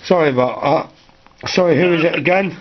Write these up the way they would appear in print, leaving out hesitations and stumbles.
Sorry about that. Sorry, who is it again?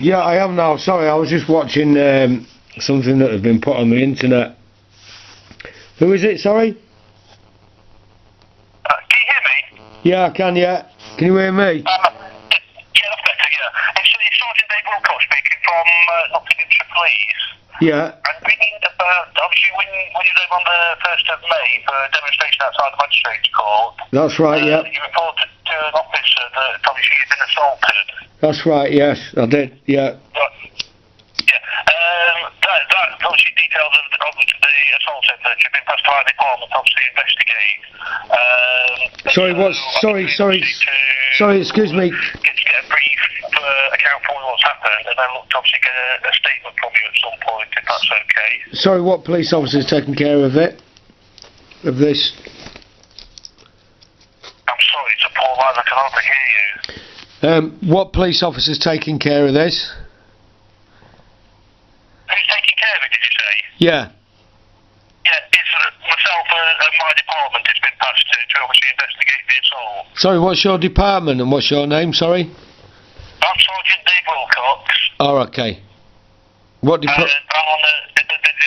Yeah, I am now. Sorry, I was just watching something that has been put on the internet. Who is it, sorry? Can you hear me? Yeah, I can, yeah. Can you hear me? Yeah, that's better, yeah. It's Sergeant Dave Wilcox speaking from Nottingham Police. Yeah. And ringing obviously when you're there on the 1st of May for a demonstration outside the Magistrates Court. That's right, yeah. You reported to an officer that obviously you'd been assaulted. That's right, yes, I did, yeah. Right. Yeah. That obviously details of the assault effort. You've been passed to our department to obviously investigate. Sorry, what's... Sorry, excuse me. Get a brief account for what's happened, and then look to obviously get a statement from you at some point, if that's okay. Sorry, what police officer's taking care of it? Of this? I'm sorry, it's a poor line, I can hardly hear you. What police officer's taking care of this? Who's taking care of it, did you say? Yeah. Yeah, it's myself and my department. It's been passed to obviously investigate the assault. Sorry, what's your department and what's your name, sorry? I'm Sergeant Dave Wilcox. Oh, okay. What department? I'm on the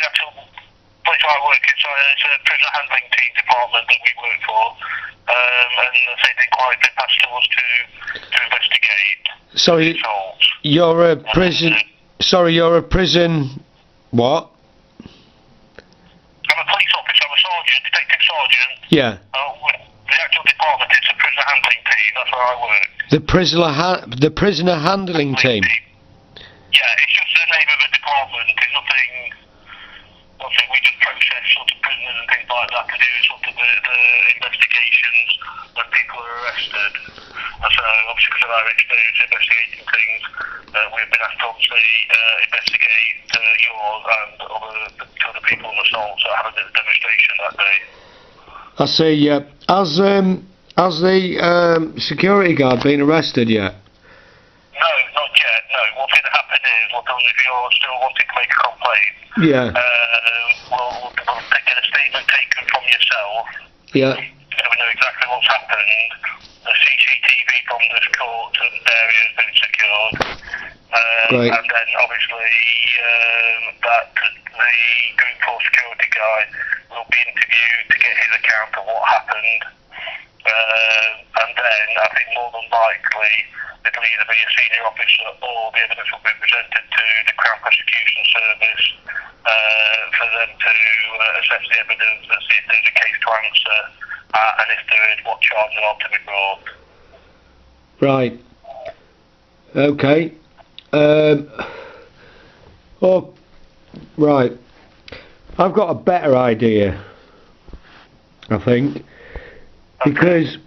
actual place where I work. It's a prisoner handling team department that we work for. And say the inquiry's been passed to us to investigate Sorry, the assault. you're a prison... Sorry, you're a prison... What? I'm a police officer. I'm a sergeant, detective sergeant. Yeah. The actual department is the prisoner handling team. That's where I work. The prisoner handling team. Yeah, it's just the name of the department. There's nothing we just process sort of prisoners and things like that to do sort of the investigations when people are arrested. And so obviously because of our experience investigating things, we've been asked to obviously investigate yours and other people on assault that had a demonstration that day. I see, yeah. Has the security guard been arrested yet? No, not yet, no. What's going to happen is, if you're still wanting to make a complaint, Yeah. we'll get a statement taken from yourself. Yeah. So we know exactly what's happened. The CCTV from this court area has been secured. Right. And then obviously that the Group 4 security guy will be interviewed to get his account of what happened. And then I think more than likely it'll either be a senior officer or the evidence will be presented to the Crown Prosecution Service for them to assess the evidence and see if there's a case to answer and if there is, what charges are to be brought. Right. Okay. Oh, right. I've got a better idea, I think. Because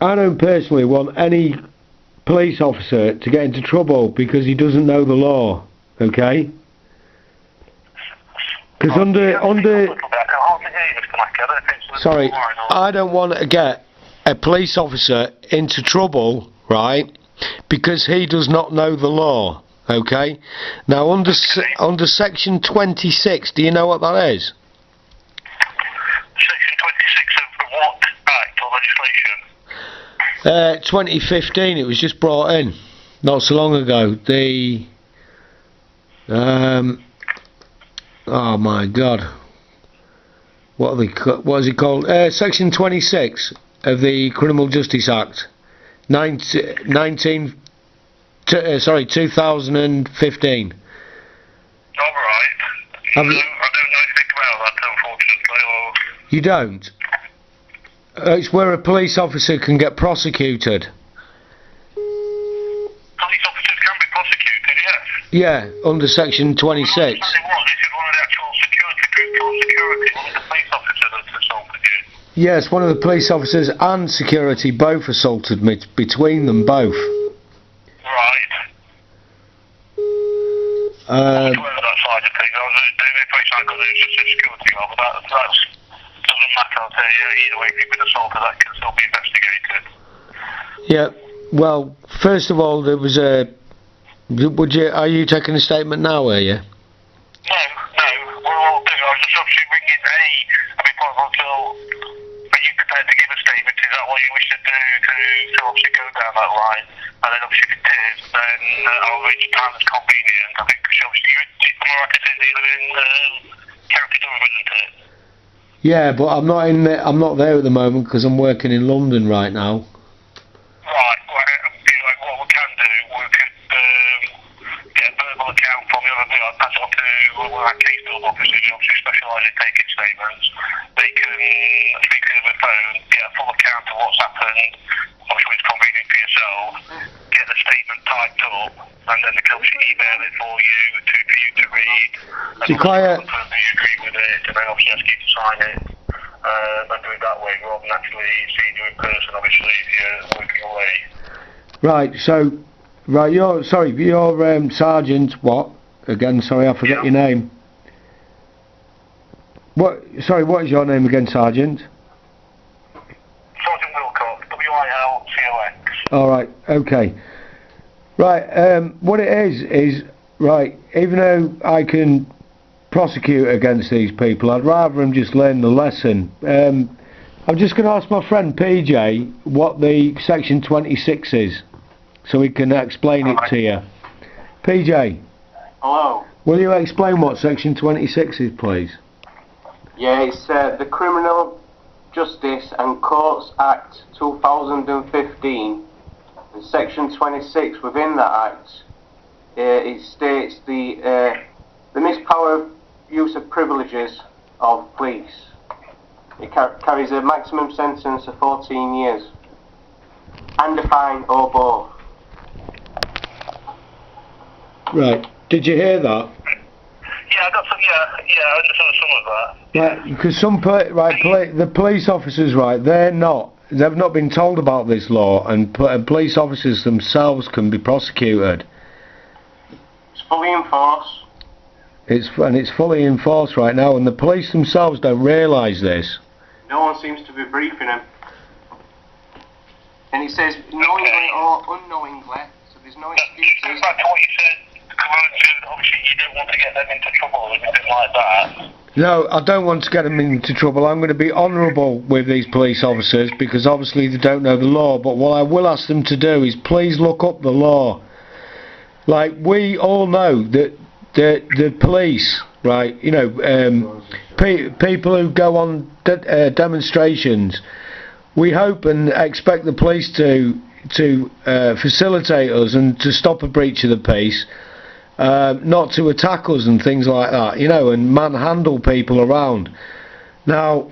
I don't personally want any police officer to get into trouble because he doesn't know the law, okay? Because sorry, I don't want to get a police officer into trouble, right? Because he does not know the law, okay? Now under section 26, do you know what that is? Section 26 of what act or legislation? 2015, it was just brought in, not so long ago. Oh my God, what is it called? Section 26 of the Criminal Justice Act, 2015. All right. I don't know anything about that, unfortunately. You don't? It's where a police officer can get prosecuted. Police officers can be prosecuted, yes. Yeah, under section 26. This is one of the actual security, one of the police officers that assaulted you. Yes, one of the police officers and security both assaulted me, between them both. Right. I'm aware of that side of things. The only place I got is just a security guard, but that doesn't matter. I'll tell you, either way, if you've been assaulted, that can still be investigated. Yeah, well, first of all, there was a... Are you taking a statement now, are you? No. What I'll do, I was just obviously ringing are you prepared to give a statement? that what you wish to do to obviously go down that line? And then obviously if it is, then I'll arrange a time that's convenient. I think obviously you're right to say that you live in County Durham, isn't it? Yeah, but I'm not there at the moment because I'm working in London right now. Right. Well, like what we can do, we could get a verbal account from the other. I'll pass it on to one of our case field officers who obviously specialise in taking statements. They can speak to you over the phone, get a full account of what's happened, obviously it's convenient for yourself, get the statement typed up, and then they can obviously email it for you to read. And confirm that you agree with it, and then obviously ask you to sign it. And do it that way rather than actually seeing you in person, obviously, if you're working away. Right, so, you're Sergeant, what? Again, sorry, I forget your name. What is your name again, Sergeant? Sergeant Wilcox, W-I-L-C-O-X. Alright, okay. Right, what it is, right, even though I can prosecute against these people, I'd rather them just learn the lesson. I'm just going to ask my friend PJ what the section 26 is, so he can explain it to you. PJ. Hello. Will you explain what section 26 is, please? Yeah, it's the Criminal Justice and Courts Act 2015, and section 26 within that act, it states the mispower use of privileges of police. It carries a maximum sentence of 14 years and a fine or both. Right. Did you hear that? Yeah, I got some. Yeah, I understood some of that. Right, because the police officers, right, they've not been told about this law, and police officers themselves can be prosecuted. It's fully enforced. It's fully enforced right now, and the police themselves don't realise this. No one seems to be briefing them. And it says knowingly or unknowingly, so there's no excuses. Just back to what you said, obviously you don't want to get them into trouble or anything like that. No, I don't want to get them into trouble. I'm going to be honourable with these police officers because obviously they don't know the law, but what I will ask them to do is please look up the law. Like, we all know that the police, right, you know, people who go on demonstrations, we hope and expect the police to facilitate us and to stop a breach of the peace, not to attack us and things like that, you know, and manhandle people around. Now,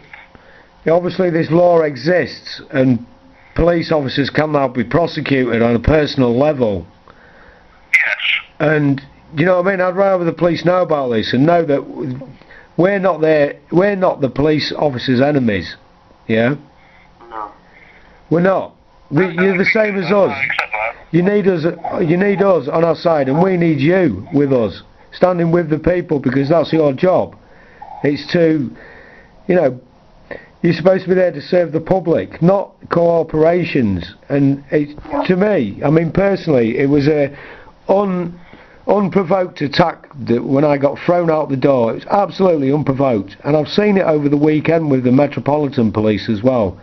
obviously this law exists and police officers can now be prosecuted on a personal level. Yes. And you know what I mean? I'd rather the police know about this and know that we're not the police officers' enemies. Yeah? No. We're not. You're the same as us. You need us on our side, and we need you with us, standing with the people, because that's your job. It's to, you know, you're supposed to be there to serve the public, not corporations. And to me, I mean personally, it was a unprovoked attack that when I got thrown out the door. It was absolutely unprovoked, and I've seen it over the weekend with the Metropolitan Police as well.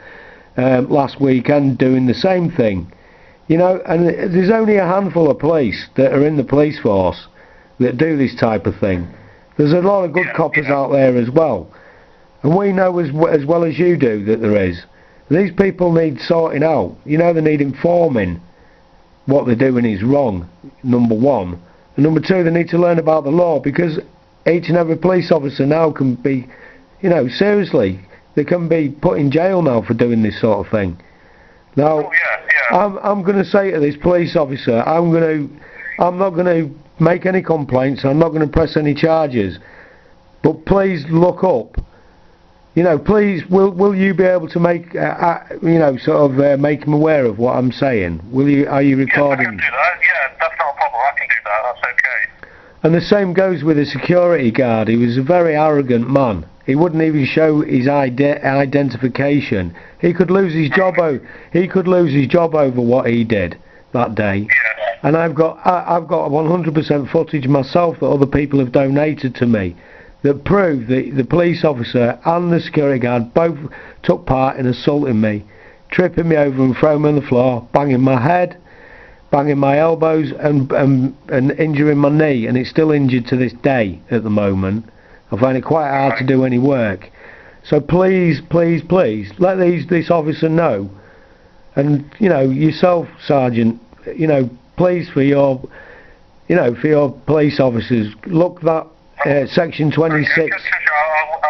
Last weekend doing the same thing, you know, and there's only a handful of police that are in the police force that do this type of thing. There's a lot of good coppers out there as well, and we know as well as you do that there is. These people need sorting out, you know, they need informing. What they're doing is wrong, number one, and number two, they need to learn about the law, because each and every police officer now can be, you know, seriously, they can be put in jail now for doing this sort of thing. Now, I'm going to say to this police officer, I'm not going to make any complaints, I'm not going to press any charges, but please look up. You know, please, will you be able to make, you know, sort of make them aware of what I'm saying? Will you? Are you recording? Yeah, I can do that. Yeah, that's not a problem. I can do that. That's okay. And the same goes with the security guard. He was a very arrogant man. He wouldn't even show his identification. He could lose his job. He could lose his job over what he did that day. Yeah. And I've got 100% footage myself that other people have donated to me that prove that the police officer and the security guard both took part in assaulting me, tripping me over and throwing me on the floor, banging my head, banging my elbows and injuring my knee, and it's still injured to this day at the moment. I find it quite hard to do any work. So please, please, please, let this officer know. And, you know, yourself, Sergeant, you know, please for your police officers, look that Section 26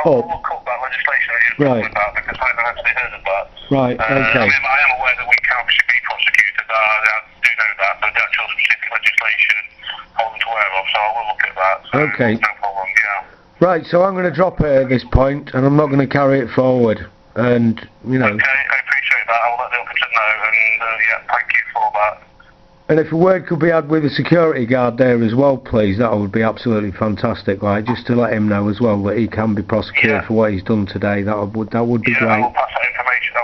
I'll look up that legislation that you're talking about, because I haven't actually heard of that. Right, okay. I am aware that we can obviously be prosecuted, I do know that, but the actual specific legislation I wasn't aware of, so I will look at that. So Okay. no problem, yeah. Right, so I'm going to drop it at this point, and I'm not going to carry it forward. And, you know. Okay, I appreciate that. I'll let the officer know, and yeah, thank you for that. And if a word could be had with the security guard there as well, please, that would be absolutely fantastic. Like, just to let him know as well that he can be prosecuted for what he's done today. That would be great. I will pass that information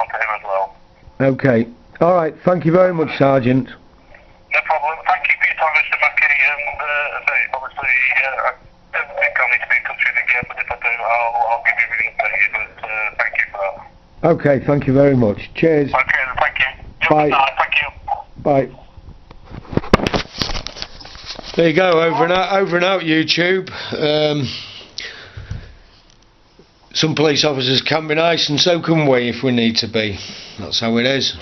on to him as well. Okay. All right. Thank you very much, Sergeant. No problem. Thank you for your time, Mr. Mackey. And obviously, I don't think I'll need to be in touch with you again, but if I do, I'll give you a ring and update you. But thank you for that. Okay. Thank you very much. Cheers. Okay, then, thank you. Bye. Thank you. Bye. There you go, over and out YouTube. Some police officers can be nice, and so can we if we need to be. That's how it is.